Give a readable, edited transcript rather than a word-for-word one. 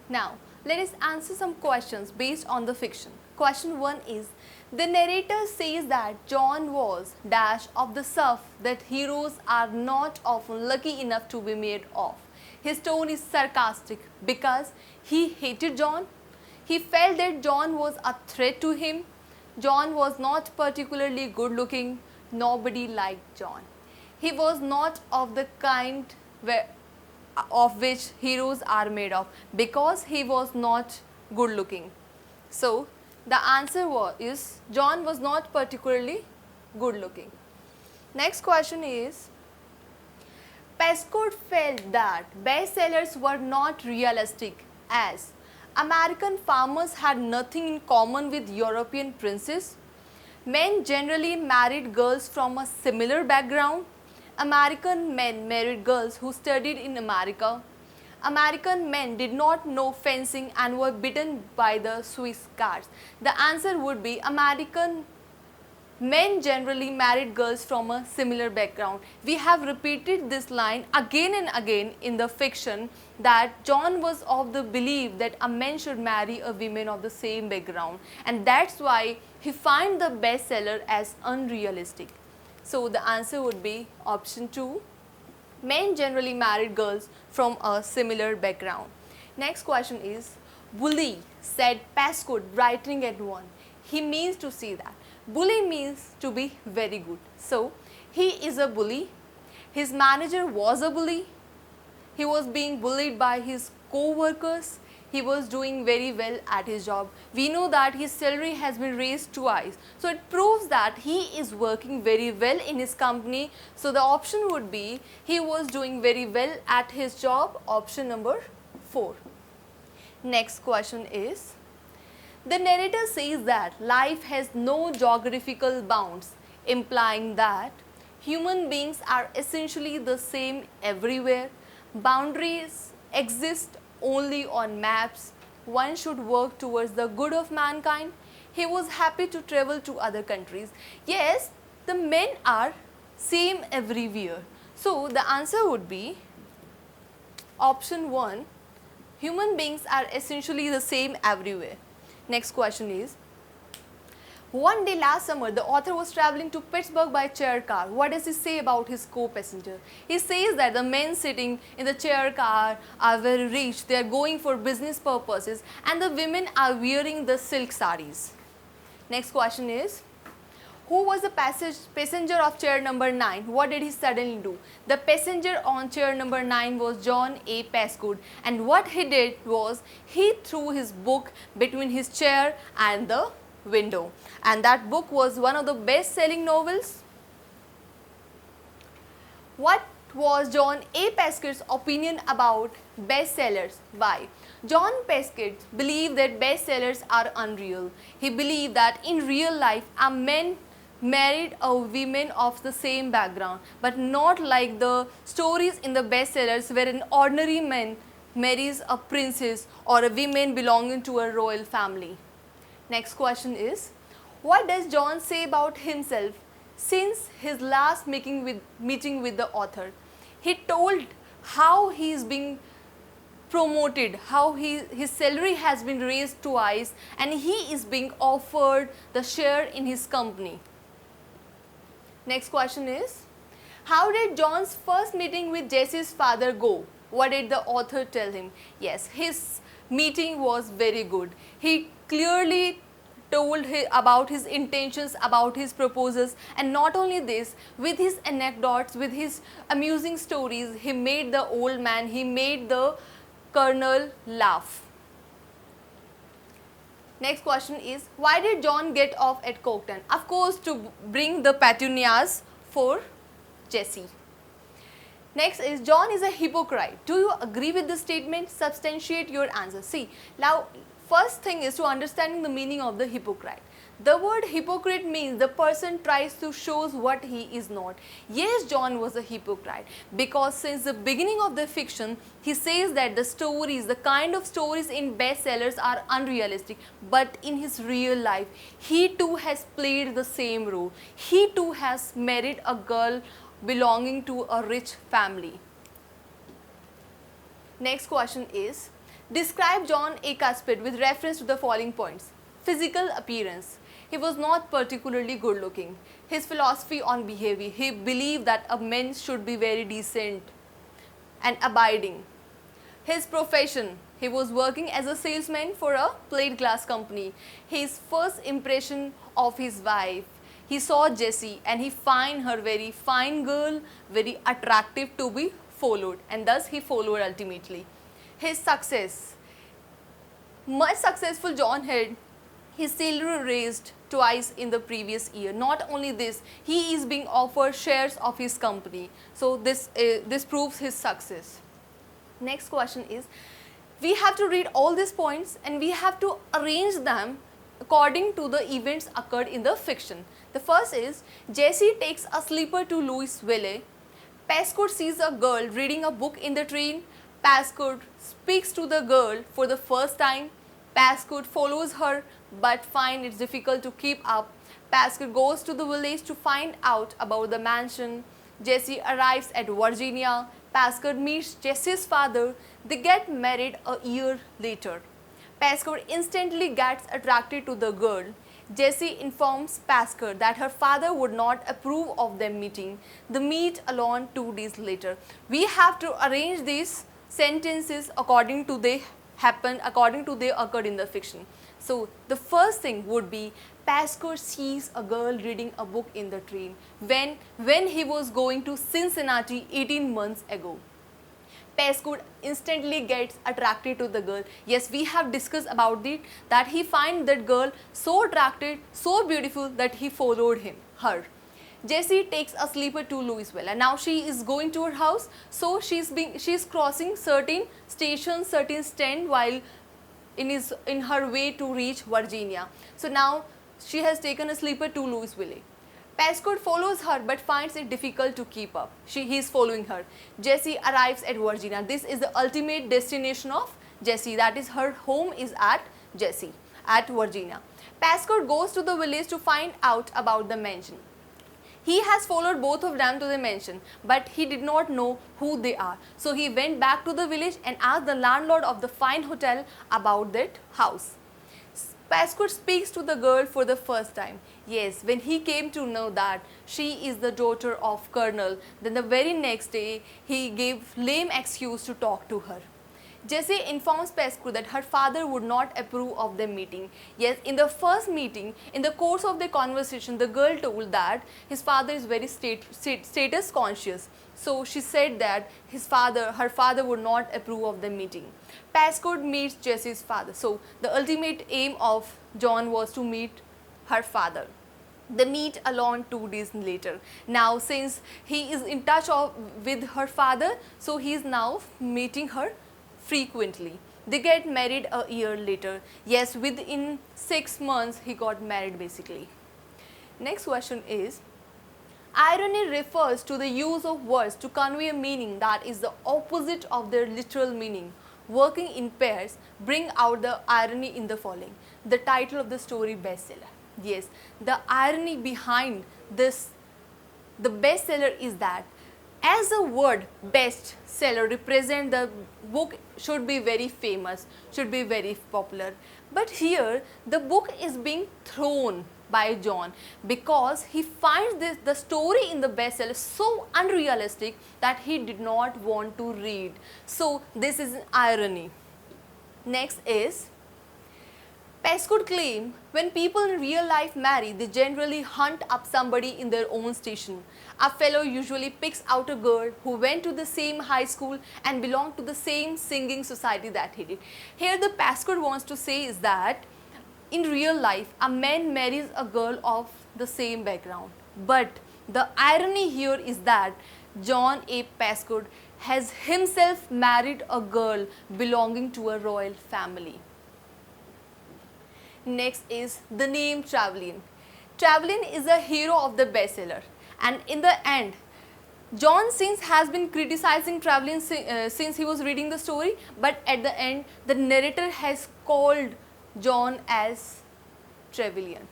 Now, let us answer some questions based on the fiction. Question 1 is, the narrator says that John was dash of the stuff that heroes are not often lucky enough to be made of. His tone is sarcastic because he hated John. He felt that John was a threat to him. John was not particularly good looking. Nobody liked John. He was not of the kind of which heroes are made of because he was not good looking. So, the answer is John was not particularly good looking. Next question is, Prescott felt that bestsellers were not realistic as American farmers had nothing in common with European princes. Men generally married girls from a similar background. American men married girls who studied in America. American men did not know fencing and were beaten by the Swiss guards. The answer would be American men generally married girls from a similar background. We have repeated this line again and again in the fiction that John was of the belief that a man should marry a woman of the same background, and that's why he finds the bestseller as unrealistic. So the answer would be option 2. Men generally married girls from a similar background. Next question is, bully, said Prescott, writing at 1. He means to say that. Bully means to be very good. So, he is a bully. His manager was a bully. He was being bullied by his co-workers. He was doing very well at his job. We know that his salary has been raised twice. So, it proves that he is working very well in his company. So, the option would be he was doing very well at his job, option number 4. Next question is, the narrator says that life has no geographical bounds, implying that human beings are essentially the same everywhere. Boundaries exist only on maps. One should work towards the good of mankind. He was happy to travel to other countries. Yes, the men are same everywhere. So the answer would be option 1. Human beings are essentially the same everywhere. Next question is, one day last summer, the author was traveling to Pittsburgh by chair car. What does he say about his co-passenger? He says that the men sitting in the chair car are very rich, they are going for business purposes, and the women are wearing the silk saris. Next question is, who was the passenger of chair number 9? What did he suddenly do? The passenger on chair number 9 was John A. Prescott, and what he did was he threw his book between his chair and the window, and that book was one of the best-selling novels. What was John A. Prescott's opinion about bestsellers? Why? John Prescott believed that bestsellers are unreal. He believed that in real life a man married a woman of the same background, but not like the stories in the bestsellers where an ordinary man marries a princess or a woman belonging to a royal family. Next question is, what does John say about himself since his last meeting with the author? He told how he is being promoted, how his salary has been raised twice, and he is being offered the share in his company. Next question is, how did John's first meeting with Jesse's father go? What did the author tell him? Yes, his meeting was very good. He clearly told about his intentions, about his proposals, and not only this, with his anecdotes, with his amusing stories, he made the old man, he made the colonel laugh. Next question is, why did John get off at Cocteau? Of course, to bring the petunias for Jesse. Next is, John is a hypocrite. Do you agree with this statement? Substantiate your answer. See, now first thing is to understanding the meaning of the hypocrite. The word hypocrite means the person tries to show what he is not. Yes, John was a hypocrite because since the beginning of the fiction, he says that the stories, the kind of stories in bestsellers are unrealistic. But in his real life, he too has played the same role. He too has married a girl belonging to a rich family. Next question is, Describe John A. Cuthbert with reference to the following points. Physical appearance. He was not particularly good looking. His philosophy on behavior. He believed that a man should be very decent and abiding. His profession. He was working as a salesman for a plate glass company. His first impression of his wife. He saw Jessie and he found her very fine girl, very attractive to be followed, and thus he followed ultimately. His success. Much successful John had his salary raised twice in the previous year. Not only this, he is being offered shares of his company. So this proves his success. Next question is, we have to read all these points and we have to arrange them according to the events occurred in the fiction. The first is, Jessie takes a sleeper to Louisville. Pascoe sees a girl reading a book in the train. Pascoe speaks to the girl for the first time. Pascoe follows her but finds it difficult to keep up. Pascoe goes to the village to find out about the mansion. Jessie arrives at Virginia. Pascoe meets Jessie's father. They get married a year later. Pascoe instantly gets attracted to the girl. Jessie informs Pascoe that her father would not approve of them meeting. They meet alone 2 days later. We have to arrange these sentences according to they occurred in the fiction. So the first thing would be, Pascoe sees a girl reading a book in the train when he was going to Cincinnati 18 months ago. Pascoe instantly gets attracted to the girl. Yes, we have discussed about it, that he finds that girl so attractive, so beautiful that he followed her. Jessie takes a sleeper to Louisville and now she is going to her house. So she's crossing certain stations, certain stand while in her way to reach Virginia. So now she has taken a sleeper to Louisville. Pascoe follows her but finds it difficult to keep up. He is following her. Jessie arrives at Virginia. This is the ultimate destination of Jessie. That is, her home is at Virginia. Pascoe goes to the village to find out about the mansion. He has followed both of them to the mansion, but he did not know who they are. So he went back to the village and asked the landlord of the fine hotel about that house. Pascoe speaks to the girl for the first time. Yes, when he came to know that she is the daughter of Colonel, then the very next day he gave lame excuse to talk to her. Jessie informs Pascoe that her father would not approve of the meeting. Yes, in the first meeting, in the course of the conversation, the girl told that his father is very status conscious. So she said that her father would not approve of the meeting. Pascoe meets Jessie's father. So the ultimate aim of John was to meet her father. They meet alone 2 days later. Now since he is in touch with her father, so he is now meeting her frequently. They get married a year later. Yes, within 6 months he got married basically. Next question is, irony refers to the use of words to convey a meaning that is the opposite of their literal meaning. Working in pairs bring out the irony in the following. The title of the story, bestseller. Yes, the irony behind this, the bestseller, is that as a word bestseller represent the book should be very famous, should be very popular. But here the book is being thrown by John because he finds the story in the bestseller so unrealistic that he did not want to read. So this is an irony. Next is, Pascoe claimed when people in real life marry, they generally hunt up somebody in their own station. A fellow usually picks out a girl who went to the same high school and belonged to the same singing society that he did. Here the Pascoe wants to say is that in real life, a man marries a girl of the same background. But the irony here is that John A. Pascoe has himself married a girl belonging to a royal family. Next is the name Trevelyan. Trevelyan is a hero of the bestseller, and in the end, John since has been criticizing Trevelyan since he was reading the story, but at the end the narrator has called John as Trevelyan.